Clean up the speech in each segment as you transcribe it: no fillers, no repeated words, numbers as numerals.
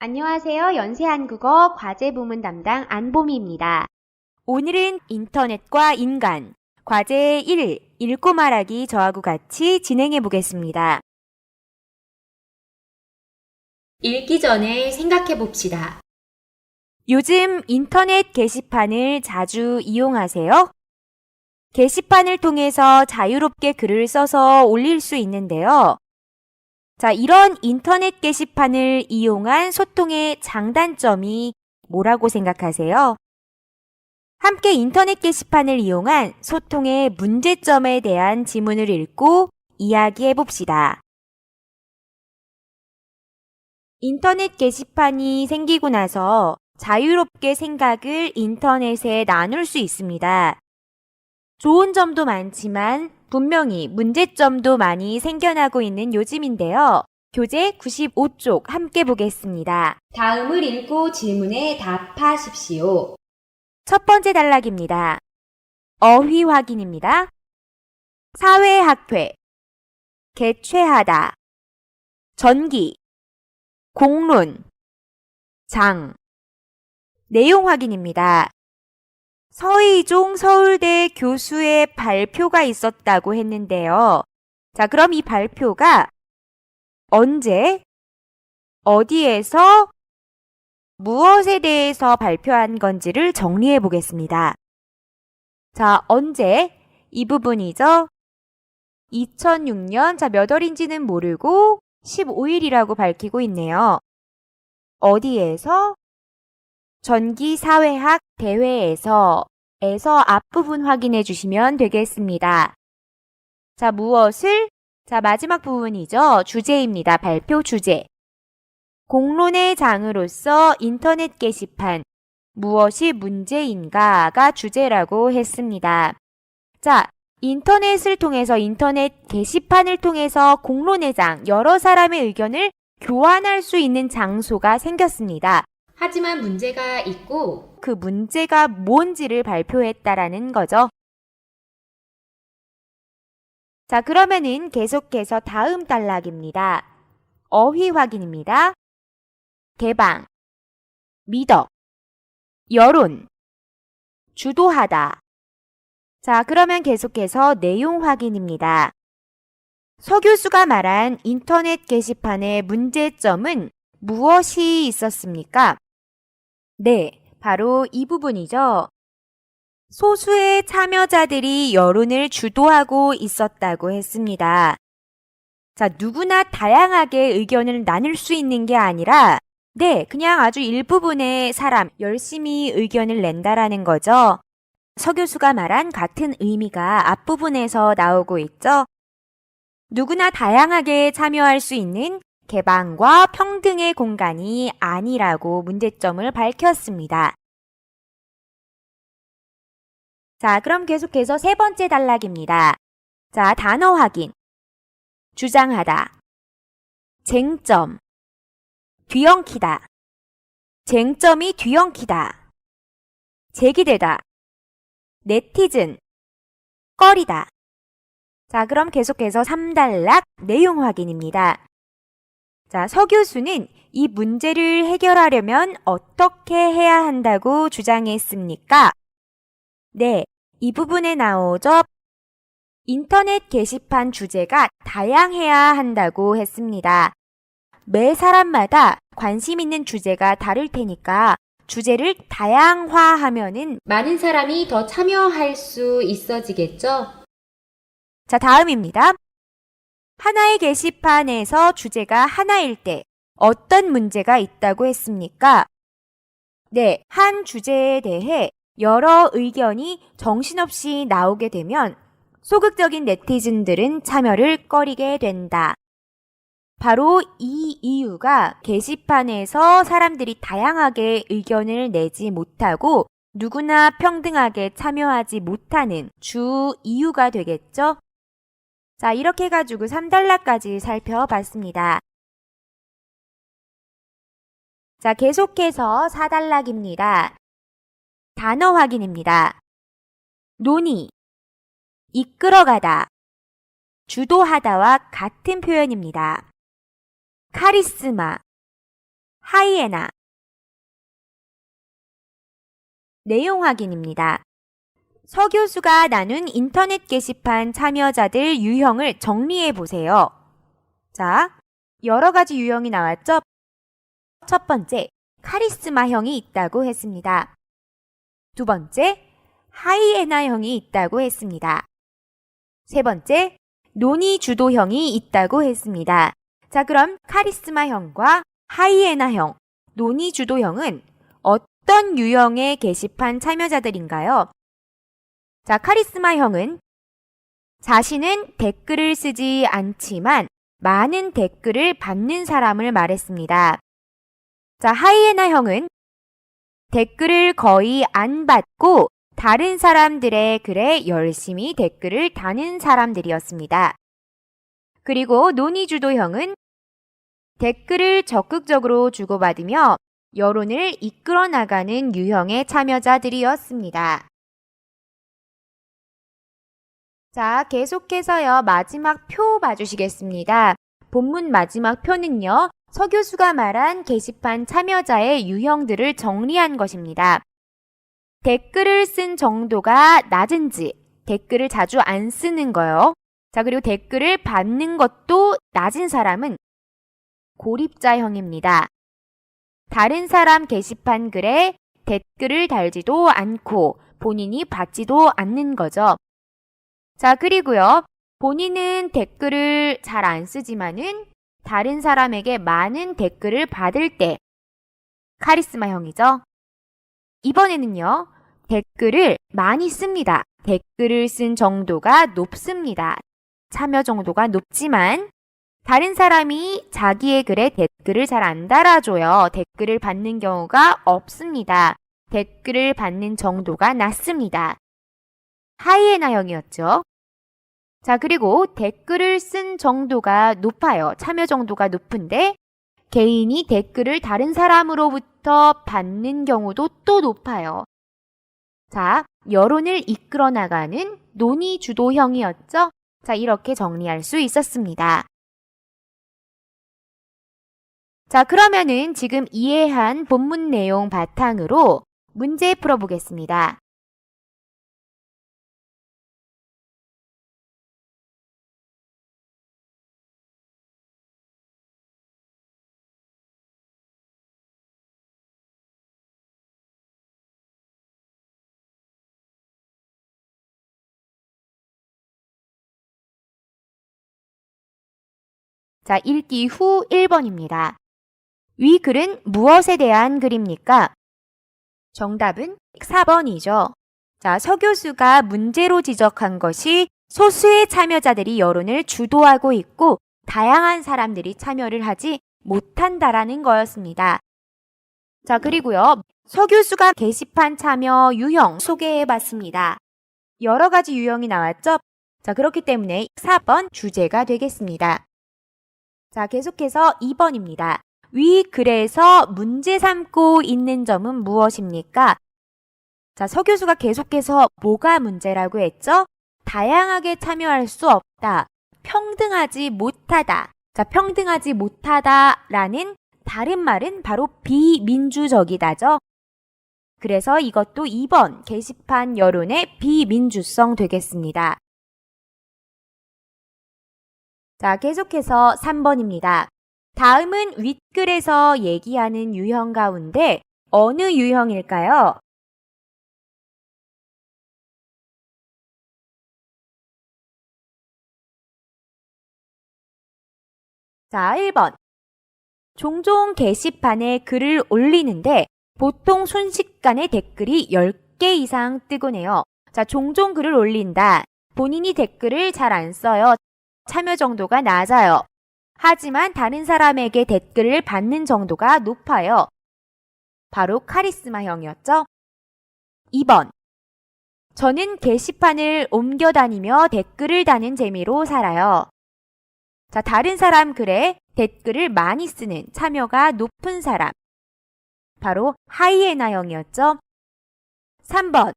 안녕하세요. 연세한국어 과제부문 담당 안보미입니다. 오늘은 인터넷과 인간, 과제 1, 읽고 말하기 저하고 같이 진행해 보겠습니다. 읽기 전에 생각해 봅시다. 요즘 인터넷 게시판을 자주 이용하세요? 게시판을 통해서 자유롭게 글을 써서 올릴 수 있는데요. 자, 이런 인터넷 게시판을 이용한 소통의 장단점이 뭐라고 생각하세요? 함께 인터넷 게시판을 이용한 소통의 문제점에 대한 지문을 읽고 이야기해 봅시다. 인터넷 게시판이 생기고 나서 자유롭게 생각을 인터넷에 나눌 수 있습니다. 좋은 점도 많지만 분명히 문제점도 많이 생겨나고 있는 요즘인데요. 교재 95쪽 함께 보겠습니다. 다음을 읽고 질문에 답하십시오. 첫 번째 단락입니다. 어휘 확인입니다. 사회학회, 개최하다, 전기, 공론, 장. 내용 확인입니다. 서희종 서울대 교수의 발표가 있었다고 했는데요. 자, 그럼 이 발표가 언제, 어디에서, 무엇에 대해서 발표한 건지를 정리해 보겠습니다. 자, 언제? 이 부분이죠. 2006년, 자, 몇 월인지는 모르고 15일이라고 밝히고 있네요. 어디에서? 전기사회학 대회에서 앞부분 확인해 주시면 되겠습니다. 자, 무엇을? 자, 마지막 부분이죠. 주제입니다. 발표 주제. 공론의 장으로서 인터넷 게시판, 무엇이 문제인가가 주제라고 했습니다. 자, 인터넷을 통해서 인터넷 게시판을 통해서 공론의 장, 여러 사람의 의견을 교환할 수 있는 장소가 생겼습니다. 하지만 문제가 있고 그 문제가 뭔지를 발표했다라는 거죠. 자, 그러면은 계속해서 다음 단락입니다. 어휘 확인입니다. 개방, 미덕, 여론, 주도하다. 자, 그러면 계속해서 내용 확인입니다. 서 교수가 말한 인터넷 게시판의 문제점은 무엇이 있었습니까? 네, 바로 이 부분이죠. 소수의 참여자들이 여론을 주도하고 있었다고 했습니다. 자, 누구나 다양하게 의견을 나눌 수 있는 게 아니라 네, 그냥 아주 일부분의 사람 열심히 의견을 낸다라는 거죠. 서 교수가 말한 같은 의미가 앞부분에서 나오고 있죠. 누구나 다양하게 참여할 수 있는 개방과 평등의 공간이 아니라고 문제점을 밝혔습니다. 자, 그럼 계속해서 세 번째 단락입니다. 자, 단어 확인. 주장하다. 쟁점. 뒤엉키다. 쟁점이 뒤엉키다. 제기되다. 네티즌. 꺼리다. 자, 그럼 계속해서 3단락 내용 확인입니다. 자, 서 교수는 이 문제를 해결하려면 어떻게 해야 한다고 주장했습니까? 네, 이 부분에 나오죠. 인터넷 게시판 주제가 다양해야 한다고 했습니다. 매 사람마다 관심 있는 주제가 다를 테니까 주제를 다양화하면은 많은 사람이 더 참여할 수 있어지겠죠? 자, 다음입니다. 하나의 게시판에서 주제가 하나일 때 어떤 문제가 있다고 했습니까? 네, 한 주제에 대해 여러 의견이 정신없이 나오게 되면 소극적인 네티즌들은 참여를 꺼리게 된다. 바로 이 이유가 게시판에서 사람들이 다양하게 의견을 내지 못하고 누구나 평등하게 참여하지 못하는 주 이유가 되겠죠? 자, 이렇게 해가지고 3단락까지 살펴봤습니다. 자, 계속해서 4단락입니다. 단어 확인입니다. 논의, 이끌어가다, 주도하다와 같은 표현입니다. 카리스마, 하이에나. 내용 확인입니다. 서 교수가 나눈 인터넷 게시판 참여자들 유형을 정리해 보세요. 자, 여러 가지 유형이 나왔죠? 첫 번째, 카리스마형이 있다고 했습니다. 두 번째, 하이에나형이 있다고 했습니다. 세 번째, 논의 주도형이 있다고 했습니다. 자, 그럼 카리스마형과 하이에나형, 논의 주도형은 어떤 유형의 게시판 참여자들인가요? 자, 카리스마형은 자신은 댓글을 쓰지 않지만 많은 댓글을 받는 사람을 말했습니다. 자, 하이에나형은 댓글을 거의 안 받고 다른 사람들의 글에 열심히 댓글을 다는 사람들이었습니다. 그리고 논의주도형은 댓글을 적극적으로 주고받으며 여론을 이끌어 나가는 유형의 참여자들이었습니다. 자, 계속해서요, 마지막 표 봐주시겠습니다. 본문 마지막 표는요, 서 교수가 말한 게시판 참여자의 유형들을 정리한 것입니다. 댓글을 쓴 정도가 낮은지, 댓글을 자주 안 쓰는 거요. 자, 그리고 댓글을 받는 것도 낮은 사람은 고립자형입니다. 다른 사람 게시판 글에 댓글을 달지도 않고 본인이 받지도 않는 거죠. 자, 그리고요, 본인은 댓글을 잘 안 쓰지만은 다른 사람에게 많은 댓글을 받을 때 카리스마형이죠. 이번에는요, 댓글을 많이 씁니다. 댓글을 쓴 정도가 높습니다. 참여 정도가 높지만 다른 사람이 자기의 글에 댓글을 잘 안 달아줘요. 댓글을 받는 경우가 없습니다. 댓글을 받는 정도가 낮습니다. 하이에나형이었죠. 자, 그리고 댓글을 쓴 정도가 높아요. 참여 정도가 높은데 개인이 댓글을 다른 사람으로부터 받는 경우도 또 높아요. 자, 여론을 이끌어 나가는 논의 주도형이었죠. 자, 이렇게 정리할 수 있었습니다. 자, 그러면은 지금 이해한 본문 내용 바탕으로 문제 풀어보겠습니다. 자, 읽기 후 1번입니다. 위 글은 무엇에 대한 글입니까? 정답은 4번이죠. 자, 서 교수가 문제로 지적한 것이 소수의 참여자들이 여론을 주도하고 있고 다양한 사람들이 참여를 하지 못한다라는 거였습니다. 자, 그리고요, 서 교수가 게시판 참여 유형 소개해봤습니다. 여러 가지 유형이 나왔죠? 자, 그렇기 때문에 4번 주제가 되겠습니다. 자, 계속해서 2번입니다. 위 글에서 문제 삼고 있는 점은 무엇입니까? 자, 서 교수가 계속해서 뭐가 문제라고 했죠? 다양하게 참여할 수 없다. 평등하지 못하다. 자, 평등하지 못하다라는 다른 말은 바로 비민주적이다죠. 그래서 이것도 2번 게시판 여론의 비민주성 되겠습니다. 자, 계속해서 3번입니다. 다음은 윗글에서 얘기하는 유형 가운데 어느 유형일까요? 자, 1번. 종종 게시판에 글을 올리는데 보통 순식간에 댓글이 10개 이상 뜨곤 해요. 자, 종종 글을 올린다. 본인이 댓글을 잘 안 써요. 참여 정도가 낮아요. 하지만 다른 사람에게 댓글을 받는 정도가 높아요. 바로 카리스마형이었죠. 2번. 저는 게시판을 옮겨 다니며 댓글을 다는 재미로 살아요. 자, 다른 사람 글에 댓글을 많이 쓰는 참여가 높은 사람. 바로 하이에나형이었죠. 3번.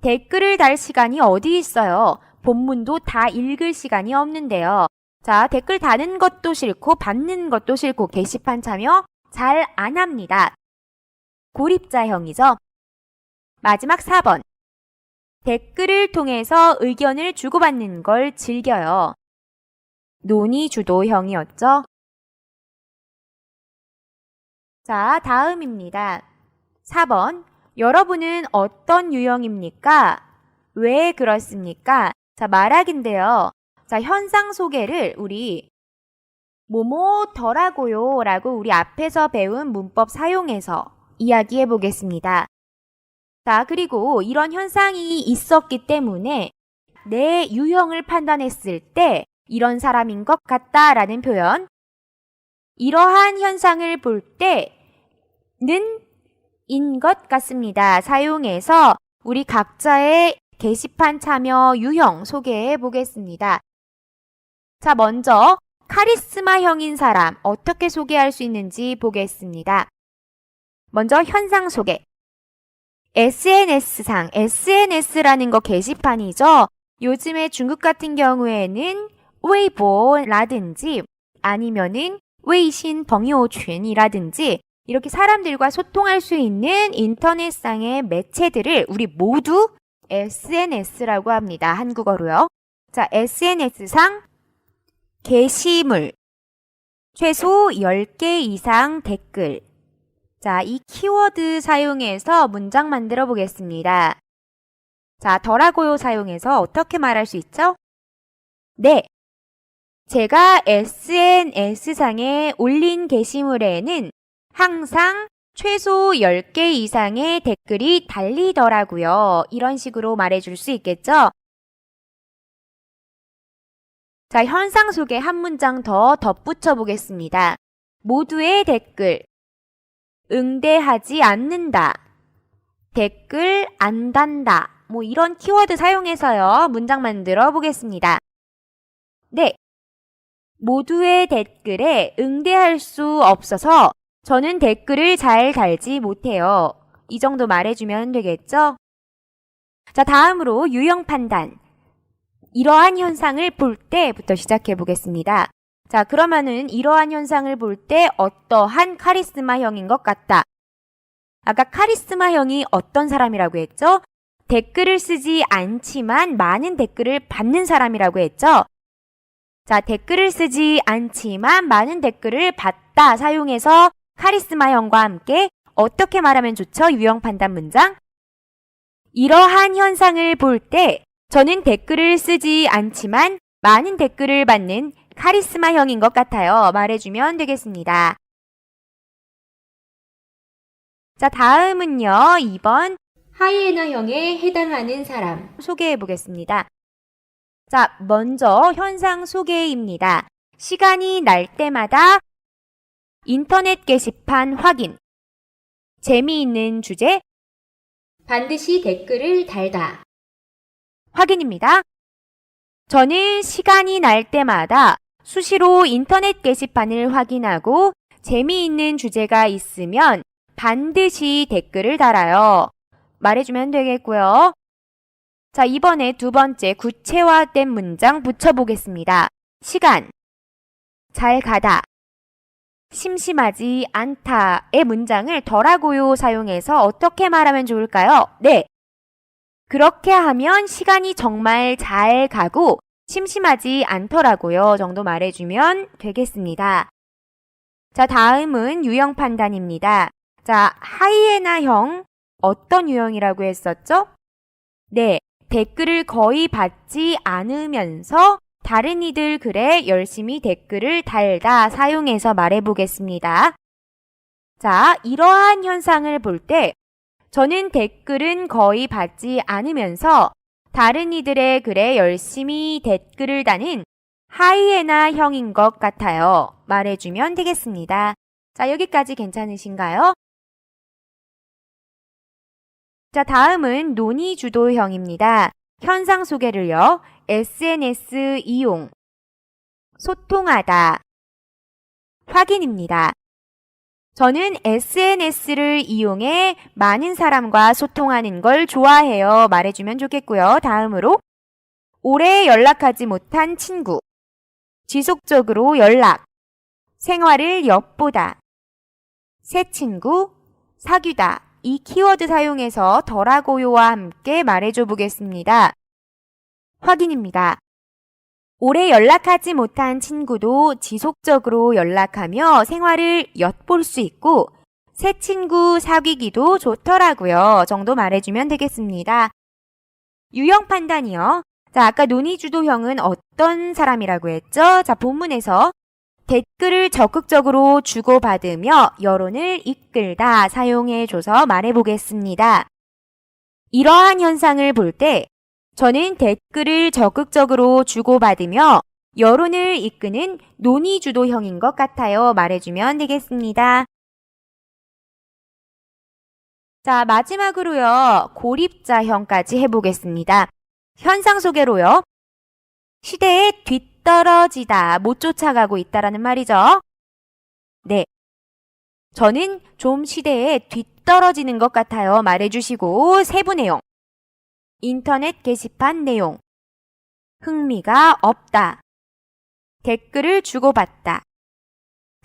댓글을 달 시간이 어디 있어요? 본문도 다 읽을 시간이 없는데요. 자, 댓글 다는 것도 싫고 받는 것도 싫고 게시판 참여 잘 안 합니다. 고립자형이죠. 마지막 4번. 댓글을 통해서 의견을 주고받는 걸 즐겨요. 논의주도형이었죠. 자, 다음입니다. 4번. 여러분은 어떤 유형입니까? 왜 그렇습니까? 자, 말하기인데요. 자, 현상 소개를 우리 뭐뭐더라고요 라고 우리 앞에서 배운 문법 사용해서 이야기해 보겠습니다. 자, 그리고 이런 현상이 있었기 때문에 내 유형을 판단했을 때 이런 사람인 것 같다라는 표현. 이러한 현상을 볼 때는 인 것 같습니다. 사용해서 우리 각자의 게시판 참여 유형 소개해 보겠습니다. 자, 먼저 카리스마형인 사람 어떻게 소개할 수 있는지 보겠습니다. 먼저 현상 소개. SNS상, SNS라는 거 게시판이죠. 요즘에 중국 같은 경우에는 웨이보라든지 아니면은 웨이신 벙요群이라든지 이렇게 사람들과 소통할 수 있는 인터넷상의 매체들을 우리 모두 SNS라고 합니다. 한국어로요. 자, SNS상 게시물, 최소 10개 이상 댓글. 자, 이 키워드 사용해서 문장 만들어 보겠습니다. 자, 더라고요 사용해서 어떻게 말할 수 있죠? 네. 제가 SNS상에 올린 게시물에는 항상 최소 10개 이상의 댓글이 달리더라고요. 이런 식으로 말해줄 수 있겠죠? 자, 현상 속에 한 문장 더 덧붙여 보겠습니다. 모두의 댓글. 응대하지 않는다. 댓글 안 단다. 뭐 이런 키워드 사용해서요. 문장 만들어 보겠습니다. 네. 모두의 댓글에 응대할 수 없어서 저는 댓글을 잘 달지 못해요. 이 정도 말해주면 되겠죠? 자, 다음으로 유형 판단. 이러한 현상을 볼 때부터 시작해 보겠습니다. 자, 그러면은 이러한 현상을 볼 때 어떠한 카리스마형인 것 같다. 아까 카리스마형이 어떤 사람이라고 했죠? 댓글을 쓰지 않지만 많은 댓글을 받는 사람이라고 했죠? 자, 댓글을 쓰지 않지만 많은 댓글을 받다 사용해서 카리스마형과 함께 어떻게 말하면 좋죠? 유형 판단 문장. 이러한 현상을 볼 때 저는 댓글을 쓰지 않지만 많은 댓글을 받는 카리스마형인 것 같아요. 말해주면 되겠습니다. 자, 다음은요. 2번 하이에나형에 해당하는 사람. 소개해 보겠습니다. 자, 먼저 현상 소개입니다. 시간이 날 때마다 인터넷 게시판 확인. 재미있는 주제 반드시 댓글을 달다. 확인입니다. 저는 시간이 날 때마다 수시로 인터넷 게시판을 확인하고 재미있는 주제가 있으면 반드시 댓글을 달아요. 말해주면 되겠고요. 자, 이번에 두 번째 구체화된 문장 붙여보겠습니다. 시간, 잘 가다, 심심하지 않다의 문장을 더라고요 사용해서 어떻게 말하면 좋을까요? 네. 그렇게 하면 시간이 정말 잘 가고 심심하지 않더라고요 정도 말해주면 되겠습니다. 자, 다음은 유형 판단입니다. 자, 하이에나형 어떤 유형이라고 했었죠? 네, 댓글을 거의 받지 않으면서 다른 이들 글에 열심히 댓글을 달다 사용해서 말해보겠습니다. 자, 이러한 현상을 볼 때 저는 댓글은 거의 받지 않으면서 다른 이들의 글에 열심히 댓글을 다는 하이에나형인 것 같아요. 말해주면 되겠습니다. 자, 여기까지 괜찮으신가요? 자, 다음은 논의주도형입니다. 현상 소개를요. SNS 이용, 소통하다, 확인입니다. 저는 SNS를 이용해 많은 사람과 소통하는 걸 좋아해요. 말해주면 좋겠고요. 다음으로 오래 연락하지 못한 친구, 지속적으로 연락, 생활을 엿보다, 새 친구, 사귀다 이 키워드 사용해서 덜하고요와 함께 말해줘 보겠습니다. 확인입니다. 오래 연락하지 못한 친구도 지속적으로 연락하며 생활을 엿볼 수 있고 새 친구 사귀기도 좋더라고요. 정도 말해주면 되겠습니다. 유형 판단이요. 자, 아까 논의주도형은 어떤 사람이라고 했죠? 자, 본문에서 댓글을 적극적으로 주고받으며 여론을 이끌다 사용해줘서 말해보겠습니다. 이러한 현상을 볼 때 저는 댓글을 적극적으로 주고받으며 여론을 이끄는 논의주도형인 것 같아요. 말해주면 되겠습니다. 자, 마지막으로요. 고립자형까지 해보겠습니다. 현상 소개로요. 시대에 뒤떨어지다, 못 쫓아가고 있다라는 말이죠. 네. 저는 좀 시대에 뒤떨어지는 것 같아요. 말해주시고 세부 내용. 인터넷 게시판 내용. 흥미가 없다. 댓글을 주고받다.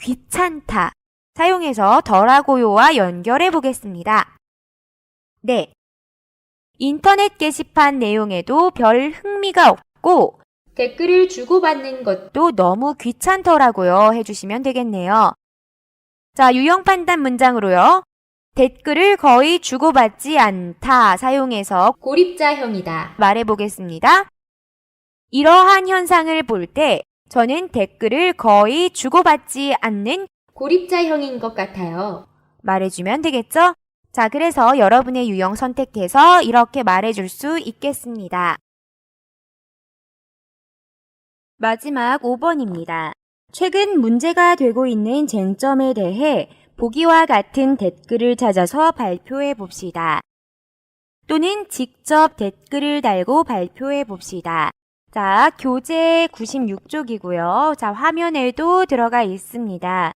귀찮다. 사용해서 덜하고요와 연결해 보겠습니다. 네. 인터넷 게시판 내용에도 별 흥미가 없고 댓글을 주고받는 것, 또 너무 귀찮더라고요 해주시면 되겠네요. 자, 유형 판단 문장으로요. 댓글을 거의 주고받지 않다 사용해서 고립자형이다. 말해보겠습니다. 이러한 현상을 볼 때 저는 댓글을 거의 주고받지 않는 고립자형인 것 같아요. 말해주면 되겠죠? 자, 그래서 여러분의 유형 선택해서 이렇게 말해줄 수 있겠습니다. 마지막 5번입니다. 최근 문제가 되고 있는 쟁점에 대해 보기와 같은 댓글을 찾아서 발표해 봅시다. 또는 직접 댓글을 달고 발표해 봅시다. 자, 교재 96쪽이고요. 자, 화면에도 들어가 있습니다.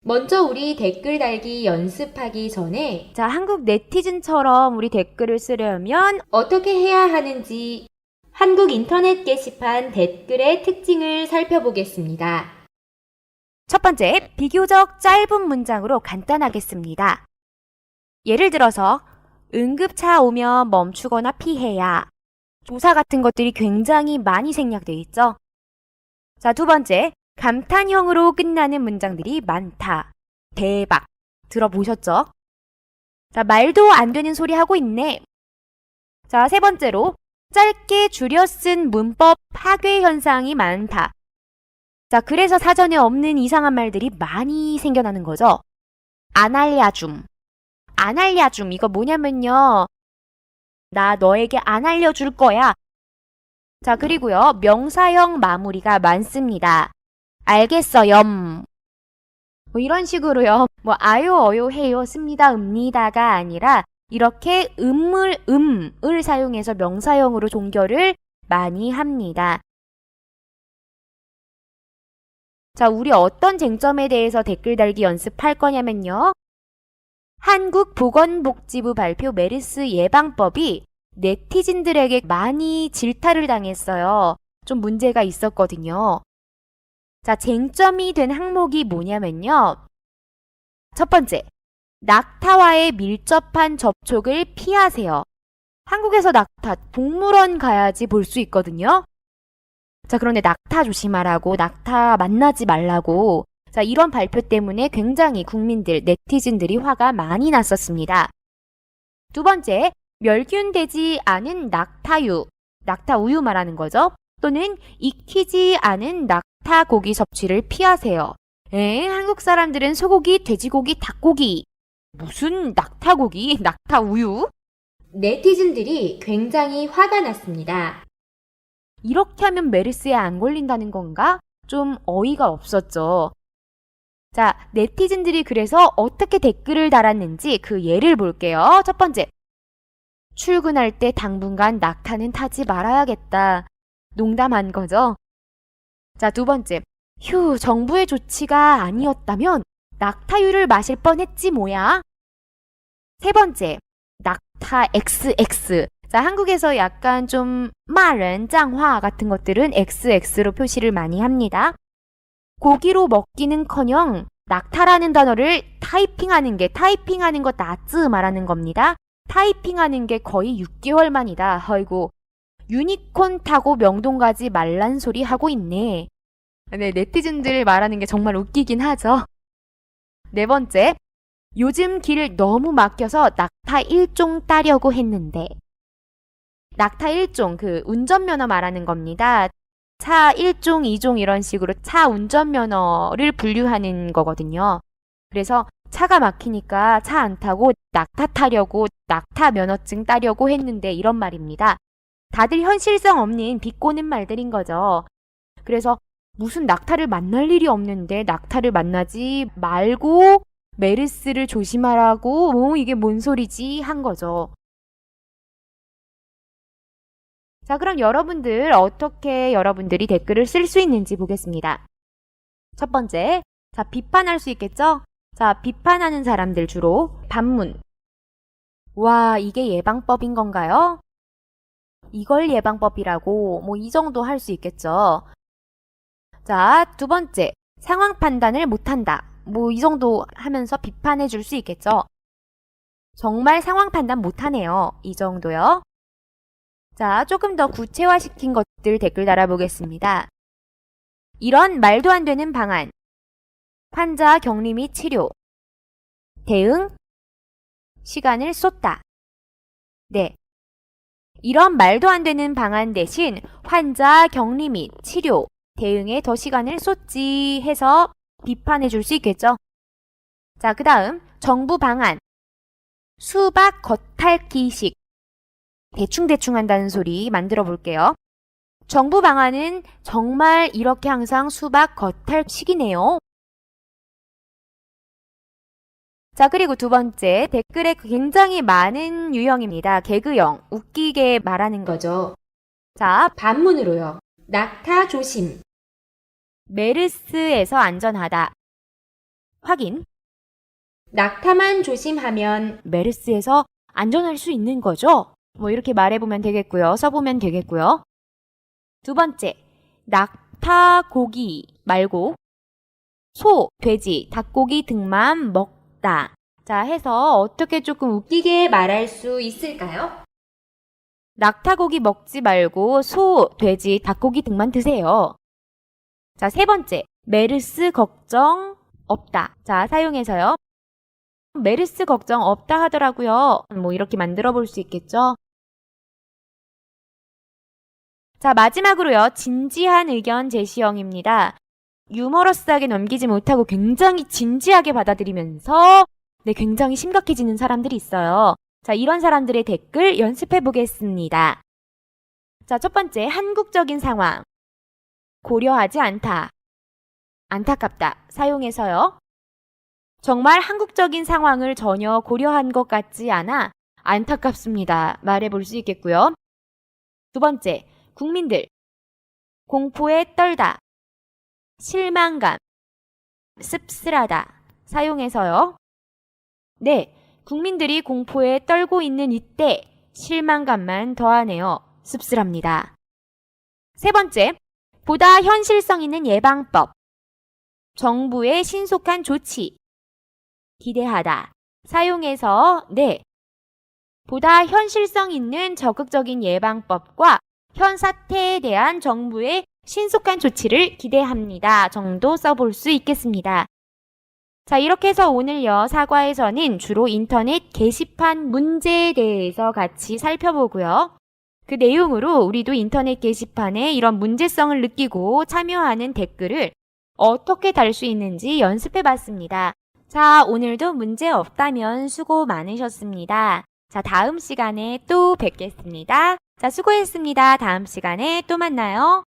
먼저 우리 댓글 달기 연습하기 전에 자, 한국 네티즌처럼 우리 댓글을 쓰려면 어떻게 해야 하는지 한국 인터넷 게시판 댓글의 특징을 살펴보겠습니다. 첫 번째, 비교적 짧은 문장으로 간단하겠습니다. 예를 들어서 응급차 오면 멈추거나 피해야. 조사 같은 것들이 굉장히 많이 생략되어 있죠. 자, 두 번째, 감탄형으로 끝나는 문장들이 많다. 대박. 들어보셨죠? 자, 말도 안 되는 소리 하고 있네. 자, 세 번째로 짧게 줄여 쓴 문법 파괴 현상이 많다. 자, 그래서 사전에 없는 이상한 말들이 많이 생겨나는 거죠. 안 알려줌. 안 알려줌. 이거 뭐냐면요. 나 너에게 안 알려줄 거야. 자, 그리고요. 명사형 마무리가 많습니다. 알겠어요. 뭐 이런 식으로요. 뭐 아요, 어요, 해요, 씁니다, 읍니다가 아니라 이렇게 을을 사용해서 명사형으로 종결을 많이 합니다. 자, 우리 어떤 쟁점에 대해서 댓글 달기 연습할 거냐면요. 한국보건복지부 발표 메르스 예방법이 네티즌들에게 많이 질타를 당했어요. 좀 문제가 있었거든요. 자, 쟁점이 된 항목이 뭐냐면요. 첫 번째, 낙타와의 밀접한 접촉을 피하세요. 한국에서 낙타, 동물원 가야지 볼 수 있거든요. 자, 그런데 낙타 조심하라고, 낙타 만나지 말라고. 자, 이런 발표 때문에 굉장히 국민들, 네티즌들이 화가 많이 났었습니다. 두 번째, 멸균되지 않은 낙타유, 낙타 우유 말하는 거죠. 또는 익히지 않은 낙타 고기 섭취를 피하세요. 한국 사람들은 소고기, 돼지고기, 닭고기. 무슨 낙타고기, 낙타 우유? 네티즌들이 굉장히 화가 났습니다. 이렇게 하면 메르스에 안 걸린다는 건가? 좀 어이가 없었죠. 자, 네티즌들이 그래서 어떻게 댓글을 달았는지 그 예를 볼게요. 첫 번째, 출근할 때 당분간 낙타는 타지 말아야겠다. 농담한 거죠. 자, 두 번째, 휴, 정부의 조치가 아니었다면 낙타유를 마실 뻔했지 뭐야. 세 번째, 낙타 XX. 자, 한국에서 약간 좀骂人, 짱화 같은 것들은 XX로 표시를 많이 합니다. 고기로 먹기는커녕 낙타라는 단어를 타이핑하는 거 나즈 말하는 겁니다. 타이핑하는 게 거의 6개월 만이다. 아이고, 유니콘 타고 명동 가지 말란 소리 하고 있네. 네, 네티즌들 말하는 게 정말 웃기긴 하죠. 네 번째, 요즘 길 너무 막혀서 낙타 1종 따려고 했는데. 낙타 1종, 운전면허 말하는 겁니다. 차 1종, 2종 이런 식으로 차 운전면허를 분류하는 거거든요. 그래서 차가 막히니까 차 안 타고 낙타 타려고 낙타 면허증 따려고 했는데 이런 말입니다. 다들 현실성 없는 비꼬는 말들인 거죠. 그래서 무슨 낙타를 만날 일이 없는데 낙타를 만나지 말고 메르스를 조심하라고 이게 뭔 소리지 한 거죠. 자, 그럼 어떻게 여러분들이 댓글을 쓸 수 있는지 보겠습니다. 첫 번째, 자, 비판할 수 있겠죠? 자, 비판하는 사람들 주로 반문. 와, 이게 예방법인 건가요? 이걸 예방법이라고 이 정도 할 수 있겠죠. 자, 두 번째, 상황 판단을 못한다. 이 정도 하면서 비판해 줄 수 있겠죠. 정말 상황 판단 못하네요. 이 정도요. 자, 조금 더 구체화시킨 것들 댓글 달아보겠습니다. 이런 말도 안 되는 방안. 환자 격리 및 치료. 대응. 시간을 쏟다. 네. 이런 말도 안 되는 방안 대신 환자 격리 및 치료, 대응에 더 시간을 쏟지 해서 비판해 줄 수 있겠죠. 자, 그 다음 정부 방안. 수박 겉핥기식. 대충 한다는 소리 만들어 볼게요. 정부 방안은 정말 이렇게 항상 수박 겉핥기식이네요. 자, 그리고 두 번째, 댓글에 굉장히 많은 유형입니다. 개그형, 웃기게 말하는 거죠. 자, 반문으로요. 낙타 조심. 메르스에서 안전하다. 확인. 낙타만 조심하면 메르스에서 안전할 수 있는 거죠? 이렇게 말해보면 되겠고요. 써보면 되겠고요. 두 번째, 낙타 고기 말고 소, 돼지, 닭고기 등만 먹다. 자, 해서 어떻게 조금 웃기게 말할 수 있을까요? 낙타고기 먹지 말고 소, 돼지, 닭고기 등만 드세요. 자, 세 번째, 메르스 걱정 없다. 자, 사용해서요. 메르스 걱정 없다 하더라고요. 이렇게 만들어 볼 수 있겠죠? 자, 마지막으로요. 진지한 의견 제시형입니다. 유머러스하게 넘기지 못하고 굉장히 진지하게 받아들이면서 굉장히 심각해지는 사람들이 있어요. 자, 이런 사람들의 댓글 연습해 보겠습니다. 자, 첫 번째, 한국적인 상황. 고려하지 않다. 안타깝다. 사용해서요. 정말 한국적인 상황을 전혀 고려한 것 같지 않아 안타깝습니다. 말해볼 수 있겠고요. 두 번째, 국민들. 공포에 떨다. 실망감. 씁쓸하다. 사용해서요. 네, 국민들이 공포에 떨고 있는 이때 실망감만 더하네요. 씁쓸합니다. 세 번째, 보다 현실성 있는 예방법. 정부의 신속한 조치. 기대하다. 사용해서 네, 보다 현실성 있는 적극적인 예방법과 현 사태에 대한 정부의 신속한 조치를 기대합니다. 정도 써볼 수 있겠습니다. 자, 이렇게 해서 오늘요, 사과에서는 주로 인터넷 게시판 문제에 대해서 같이 살펴보고요. 그 내용으로 우리도 인터넷 게시판에 이런 문제성을 느끼고 참여하는 댓글을 어떻게 달 수 있는지 연습해 봤습니다. 자, 오늘도 문제 없다면 수고 많으셨습니다. 자, 다음 시간에 또 뵙겠습니다. 자, 수고했습니다. 다음 시간에 또 만나요.